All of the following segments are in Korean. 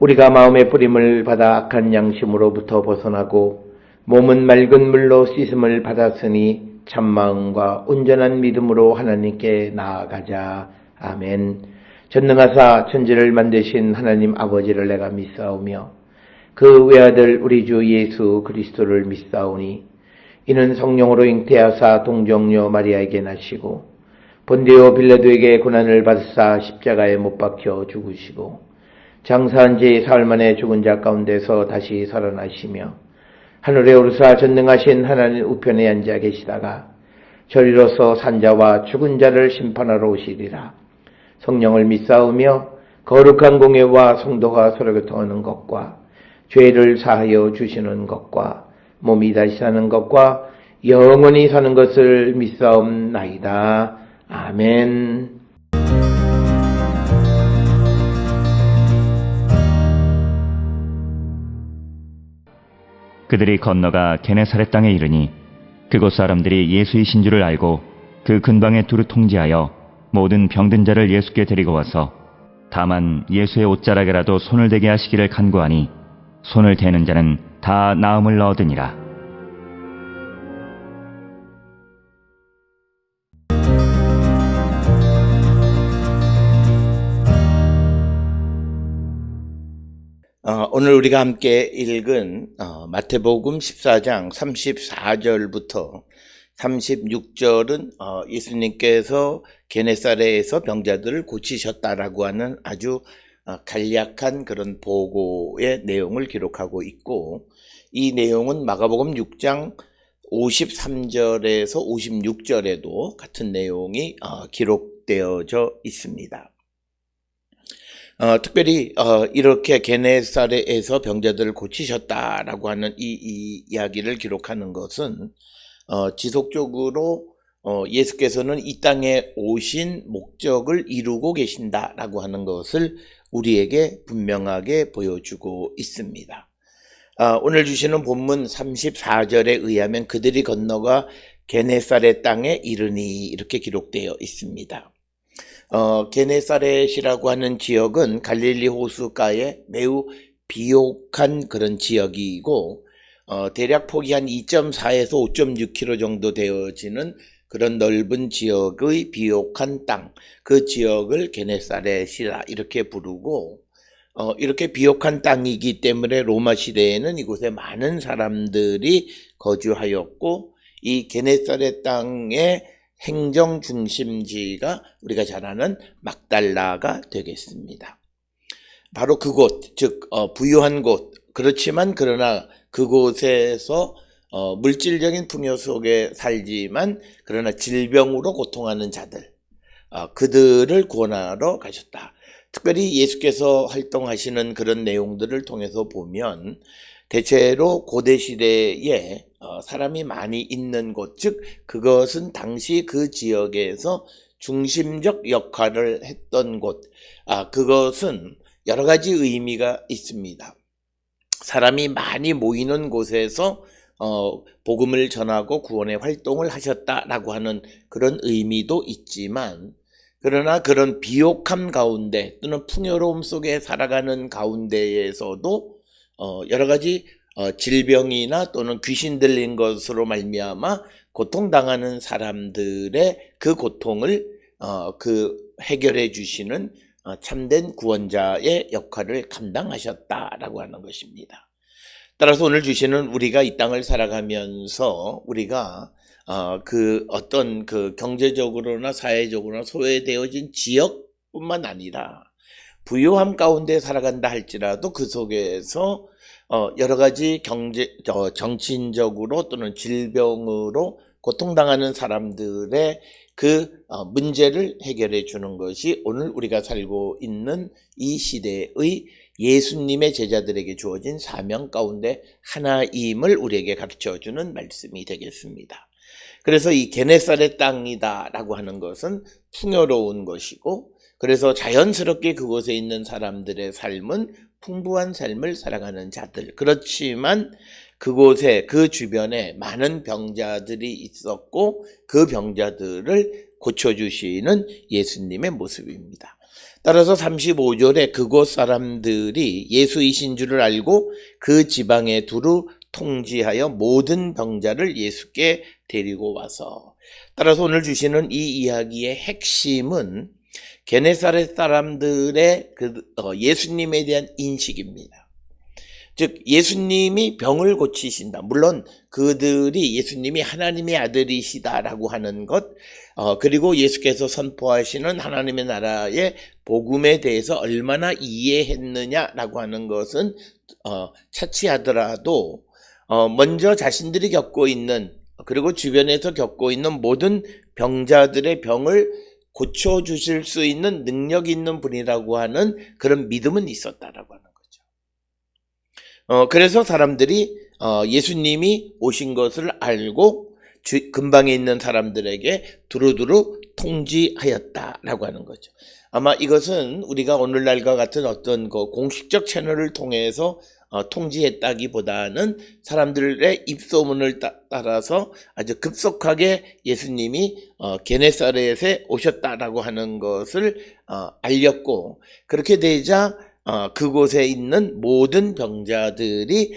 우리가 마음의 뿌림을 받아 악한 양심으로부터 벗어나고 몸은 맑은 물로 씻음을 받았으니 참마음과 온전한 믿음으로 하나님께 나아가자. 아멘. 전능하사 천지를 만드신 하나님 아버지를 내가 믿사오며 그 외아들 우리 주 예수 그리스도를 믿사오니 이는 성령으로 잉태하사 동정녀 마리아에게 나시고 본디오 빌라도에게 고난을 받으사 십자가에 못 박혀 죽으시고 장사한 지 사흘 만에 죽은 자 가운데서 다시 살아나시며 하늘에 오르사 전능하신 하나님 우편에 앉아 계시다가 저리로서 산자와 죽은 자를 심판하러 오시리라. 성령을 믿사오며 거룩한 공예와 성도가 서로 교통하는 것과 죄를 사하여 주시는 것과 몸이 다시 사는 것과 영원히 사는 것을 믿사옵나이다. 아멘. 그들이 건너가 게네사렛 땅에 이르니 그곳 사람들이 예수이신 줄을 알고 그 근방에 두루 통지하여 모든 병든 자를 예수께 데리고 와서 다만 예수의 옷자락에라도 손을 대게 하시기를 간구하니 손을 대는 자는 다 나음을 얻으니라. 오늘 우리가 함께 읽은 마태복음 14장 34절부터 36절은 예수님께서 게네사렛에서 병자들을 고치셨다라고 하는 아주 간략한 그런 보고의 내용을 기록하고 있고, 이 내용은 마가복음 6장 53절에서 56절에도 같은 내용이 기록되어져 있습니다. 특별히 이렇게 게네사렛에서 병자들을 고치셨다라고 하는 이 이야기를 기록하는 것은 지속적으로 예수께서는 이 땅에 오신 목적을 이루고 계신다라고 하는 것을 우리에게 분명하게 보여주고 있습니다. 오늘 주시는 본문 34절에 의하면 그들이 건너가 게네사렛 땅에 이르니 이렇게 기록되어 있습니다. 게네사렛이라고 하는 지역은 갈릴리 호수가에 매우 비옥한 그런 지역이고 대략 폭이 한 2.4에서 5.6km 정도 되어지는 그런 넓은 지역의 비옥한 땅, 그 지역을 게네사렛이라 이렇게 부르고, 이렇게 비옥한 땅이기 때문에 로마 시대에는 이곳에 많은 사람들이 거주하였고, 이 게네사렛 땅의 행정 중심지가 우리가 잘 아는 막달라가 되겠습니다. 바로 그곳, 즉 부유한 곳, 그렇지만 그러나 그곳에서 물질적인 풍요 속에 살지만 그러나 질병으로 고통하는 자들, 그들을 구원하러 가셨다. 특별히 예수께서 활동하시는 그런 내용들을 통해서 보면 대체로 고대 시대에 사람이 많이 있는 곳, 즉 그것은 당시 그 지역에서 중심적 역할을 했던 곳, 그것은 여러 가지 의미가 있습니다. 사람이 많이 모이는 곳에서 복음을 전하고 구원의 활동을 하셨다라고 하는 그런 의미도 있지만, 그러나 그런 비옥함 가운데 또는 풍요로움 속에 살아가는 가운데에서도 여러 가지 질병이나 또는 귀신 들린 것으로 말미암아 고통당하는 사람들의 그 고통을 해결해 주시는 참된 구원자의 역할을 감당하셨다라고 하는 것입니다. 따라서 오늘 주시는 우리가 이 땅을 살아가면서 우리가 어떤 경제적으로나 사회적으로나 소외되어진 지역뿐만 아니라 부유함 가운데 살아간다 할지라도 그 속에서 여러 가지 정신적으로 또는 질병으로 고통당하는 사람들의 그 문제를 해결해 주는 것이 오늘 우리가 살고 있는 이 시대의 예수님의 제자들에게 주어진 사명 가운데 하나임을 우리에게 가르쳐주는 말씀이 되겠습니다. 그래서 이 게네사렛 땅이다라고 하는 것은 풍요로운 것이고, 그래서 자연스럽게 그곳에 있는 사람들의 삶은 풍부한 삶을 살아가는 자들. 그렇지만 그곳에 그 주변에 많은 병자들이 있었고 그 병자들을 고쳐주시는 예수님의 모습입니다. 따라서 35절에 그곳 사람들이 예수이신 줄을 알고 그 지방에 두루 통지하여 모든 병자를 예수께 데리고 와서, 따라서 오늘 주시는 이 이야기의 핵심은 게네사렛 사람들의 예수님에 대한 인식입니다. 즉 예수님이 병을 고치신다. 물론 그들이 예수님이 하나님의 아들이시다라고 하는 것, 그리고 예수께서 선포하시는 하나님의 나라의 복음에 대해서 얼마나 이해했느냐라고 하는 것은 차치하더라도 먼저 자신들이 겪고 있는, 그리고 주변에서 겪고 있는 모든 병자들의 병을 고쳐주실 수 있는 능력 있는 분이라고 하는 그런 믿음은 있었다라고 하는 거죠. 그래서 사람들이 예수님이 오신 것을 알고 근방에 있는 사람들에게 두루두루 통지하였다라고 하는 거죠. 아마 이것은 우리가 오늘날과 같은 어떤 공식적 채널을 통해서 통지했다기보다는 사람들의 입소문을 따라서 아주 급속하게 예수님이 게네사렛에 오셨다라고 하는 것을 알렸고, 그렇게 되자 그곳에 있는 모든 병자들이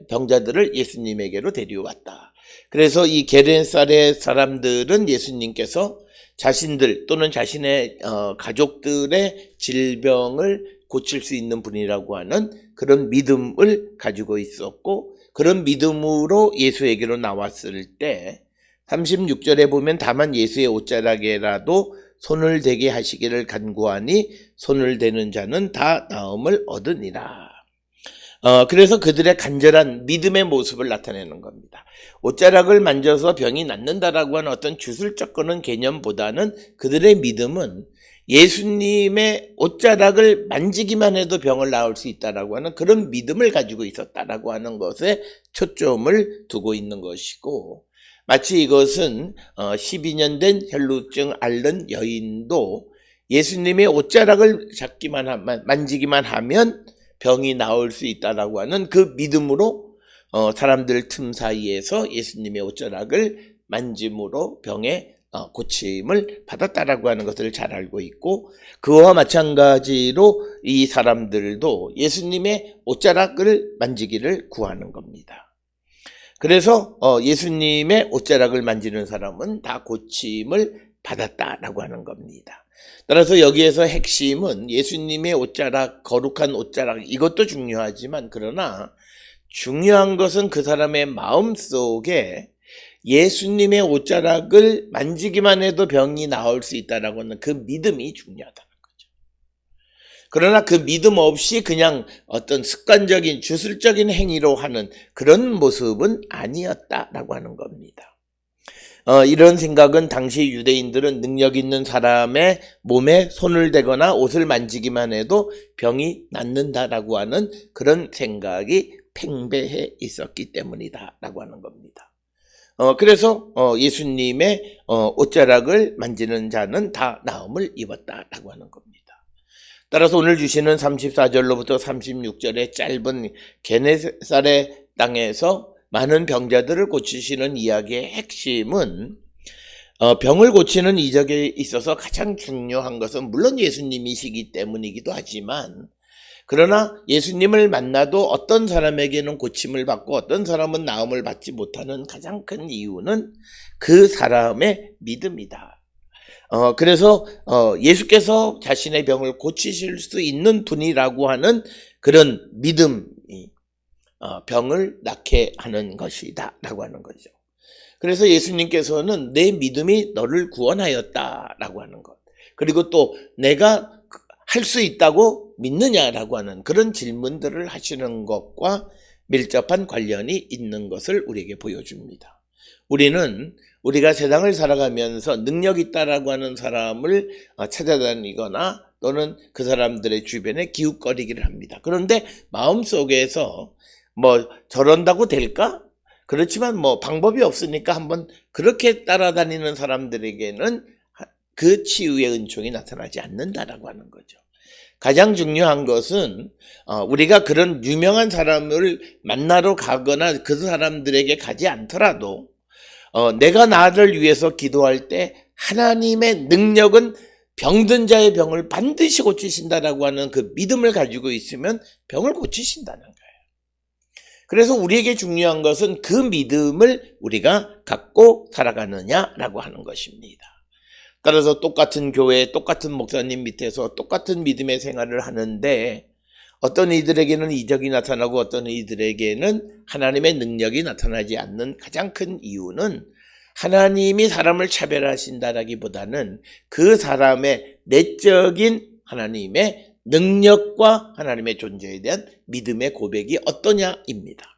병자들을 예수님에게로 데려왔다. 그래서 이 게네사렛 사람들은 예수님께서 자신들 또는 자신의 가족들의 질병을 고칠 수 있는 분이라고 하는 그런 믿음을 가지고 있었고, 그런 믿음으로 예수에게로 나왔을 때 36절에 보면 다만 예수의 옷자락에라도 손을 대게 하시기를 간구하니 손을 대는 자는 다 나음을 얻으니라. 그래서 그들의 간절한 믿음의 모습을 나타내는 겁니다. 옷자락을 만져서 병이 낫는다라고 하는 어떤 주술적 그런 개념보다는 그들의 믿음은 예수님의 옷자락을 만지기만 해도 병을 나을 수 있다라고 하는 그런 믿음을 가지고 있었다라고 하는 것에 초점을 두고 있는 것이고, 마치 이것은 12년 된 혈루증 앓는 여인도 예수님의 옷자락을 만지기만 하면 병이 나을 수 있다라고 하는 그 믿음으로 사람들 틈 사이에서 예수님의 옷자락을 만짐으로 병의 고침을 받았다라고 하는 것을 잘 알고 있고, 그와 마찬가지로 이 사람들도 예수님의 옷자락을 만지기를 구하는 겁니다. 그래서 예수님의 옷자락을 만지는 사람은 다 고침을 받았다라고 하는 겁니다. 따라서 여기에서 핵심은 예수님의 옷자락, 거룩한 옷자락, 이것도 중요하지만 그러나 중요한 것은 그 사람의 마음 속에 예수님의 옷자락을 만지기만 해도 병이 나을 수 있다라고 하는 그 믿음이 중요하다는 거죠. 그러나 그 믿음 없이 그냥 어떤 습관적인 주술적인 행위로 하는 그런 모습은 아니었다라고 하는 겁니다. 이런 생각은 당시 유대인들은 능력 있는 사람의 몸에 손을 대거나 옷을 만지기만 해도 병이 낫는다라고 하는 그런 생각이 팽배해 있었기 때문이다라고 하는 겁니다. 그래서 예수님의 옷자락을 만지는 자는 다 나음을 입었다라고 하는 겁니다. 따라서 오늘 주시는 34절로부터 36절의 짧은 게네사렛 땅에서 많은 병자들을 고치시는 이야기의 핵심은 병을 고치는 이적에 있어서 가장 중요한 것은 물론 예수님이시기 때문이기도 하지만, 그러나 예수님을 만나도 어떤 사람에게는 고침을 받고 어떤 사람은 나음을 받지 못하는 가장 큰 이유는 그 사람의 믿음이다. 그래서 예수께서 자신의 병을 고치실 수 있는 분이라고 하는 그런 믿음이 병을 낫게 하는 것이다 라고 하는 거죠. 그래서 예수님께서는 내 믿음이 너를 구원하였다라고 하는 것, 그리고 또 내가 할 수 있다고 믿느냐라고 하는 그런 질문들을 하시는 것과 밀접한 관련이 있는 것을 우리에게 보여줍니다. 우리가 세상을 살아가면서 능력 있다라고 하는 사람을 찾아다니거나 또는 그 사람들의 주변에 기웃거리기를 합니다. 그런데 마음속에서 저런다고 될까? 그렇지만 방법이 없으니까 한번 그렇게 따라다니는 사람들에게는 그 치유의 은총이 나타나지 않는다라고 하는 거죠. 가장 중요한 것은 우리가 그런 유명한 사람을 만나러 가거나 그 사람들에게 가지 않더라도 내가 나를 위해서 기도할 때 하나님의 능력은 병든 자의 병을 반드시 고치신다라고 하는 그 믿음을 가지고 있으면 병을 고치신다는 거예요. 그래서 우리에게 중요한 것은 그 믿음을 우리가 갖고 살아가느냐라고 하는 것입니다. 따라서 똑같은 교회, 똑같은 목사님 밑에서 똑같은 믿음의 생활을 하는데 어떤 이들에게는 이적이 나타나고 어떤 이들에게는 하나님의 능력이 나타나지 않는 가장 큰 이유는 하나님이 사람을 차별하신다라기보다는 그 사람의 내적인 하나님의 능력과 하나님의 존재에 대한 믿음의 고백이 어떠냐입니다.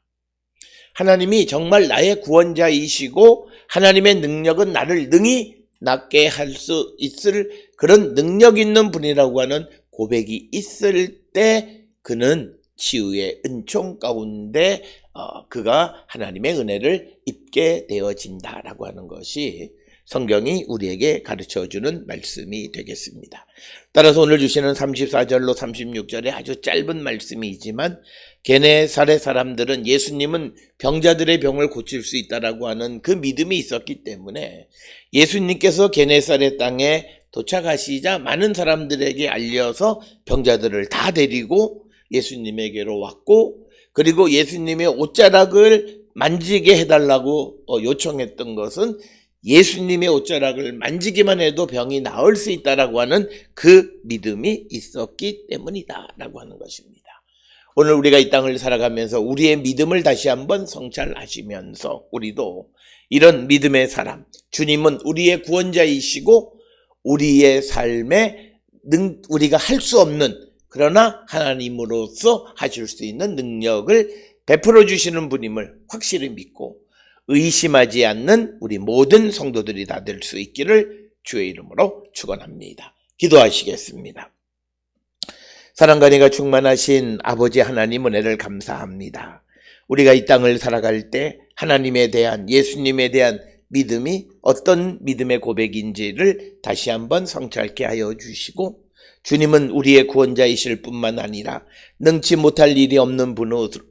하나님이 정말 나의 구원자이시고 하나님의 능력은 나를 능히 낫게 할 수 있을 그런 능력 있는 분이라고 하는 고백이 있을 때 그는 치유의 은총 가운데 그가 하나님의 은혜를 입게 되어진다라고 하는 것이 성경이 우리에게 가르쳐주는 말씀이 되겠습니다. 따라서 오늘 주시는 34절로 36절에 아주 짧은 말씀이지만 게네사렛 사람들은 예수님은 병자들의 병을 고칠 수 있다라고 하는 그 믿음이 있었기 때문에 예수님께서 게네사렛 땅에 도착하시자 많은 사람들에게 알려서 병자들을 다 데리고 예수님에게로 왔고 그리고 예수님의 옷자락을 만지게 해달라고 요청했던 것은 예수님의 옷자락을 만지기만 해도 병이 나을 수 있다라고 하는 그 믿음이 있었기 때문이다라고 하는 것입니다. 오늘 우리가 이 땅을 살아가면서 우리의 믿음을 다시 한번 성찰하시면서 우리도 이런 믿음의 사람, 주님은 우리의 구원자이시고 우리의 삶에 우리가 할 수 없는 그러나 하나님으로서 하실 수 있는 능력을 베풀어 주시는 분임을 확실히 믿고 의심하지 않는 우리 모든 성도들이 다 될 수 있기를 주의 이름으로 축원합니다. 기도하시겠습니다. 사랑과 은혜가 충만하신 아버지 하나님 은혜를 감사합니다. 우리가 이 땅을 살아갈 때 하나님에 대한 예수님에 대한 믿음이 어떤 믿음의 고백인지를 다시 한번 성찰케 하여 주시고 주님은 우리의 구원자이실 뿐만 아니라 능치 못할 일이 없는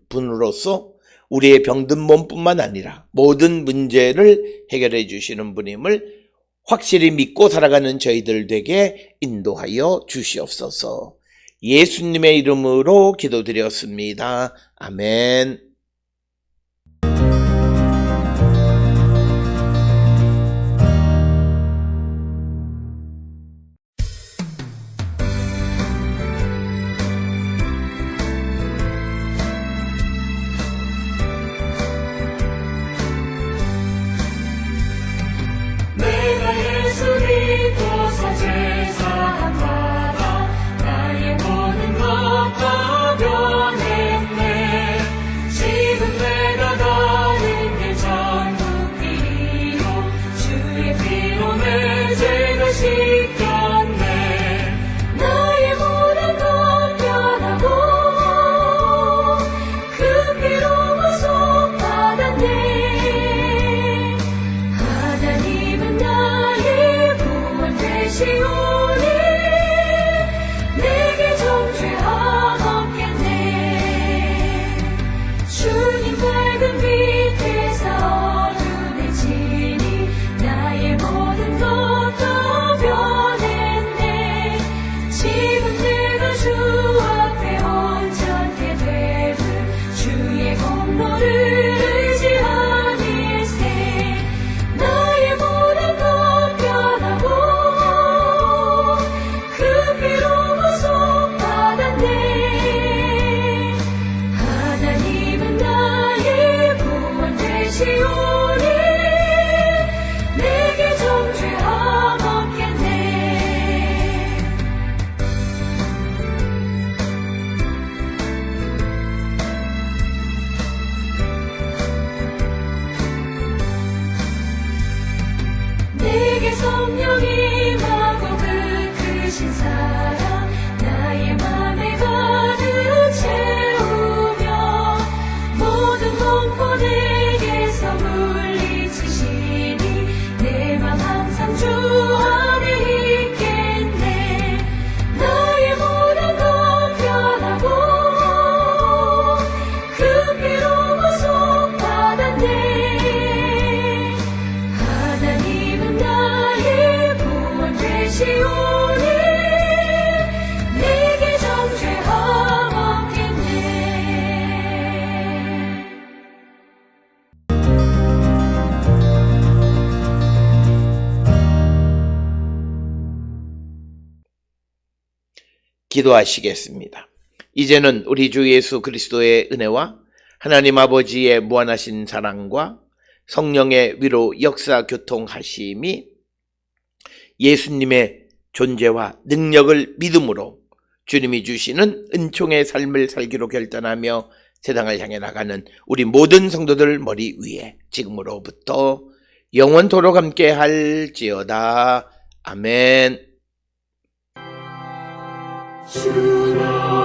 분으로서 우리의 병든 몸뿐만 아니라 모든 문제를 해결해 주시는 분임을 확실히 믿고 살아가는 저희들 되게 인도하여 주시옵소서. 예수님의 이름으로 기도드렸습니다. 아멘. 나의 모든 것 다 변했네. 기도하시겠습니다. 이제는 우리 주 예수 그리스도의 은혜와 하나님 아버지의 무한하신 사랑과 성령의 위로 역사 교통하심이 예수님의 존재와 능력을 믿음으로 주님이 주시는 은총의 삶을 살기로 결단하며 세상을 향해 나가는 우리 모든 성도들 머리 위에 지금으로부터 영원토록 함께 할지어다. 아멘. 주라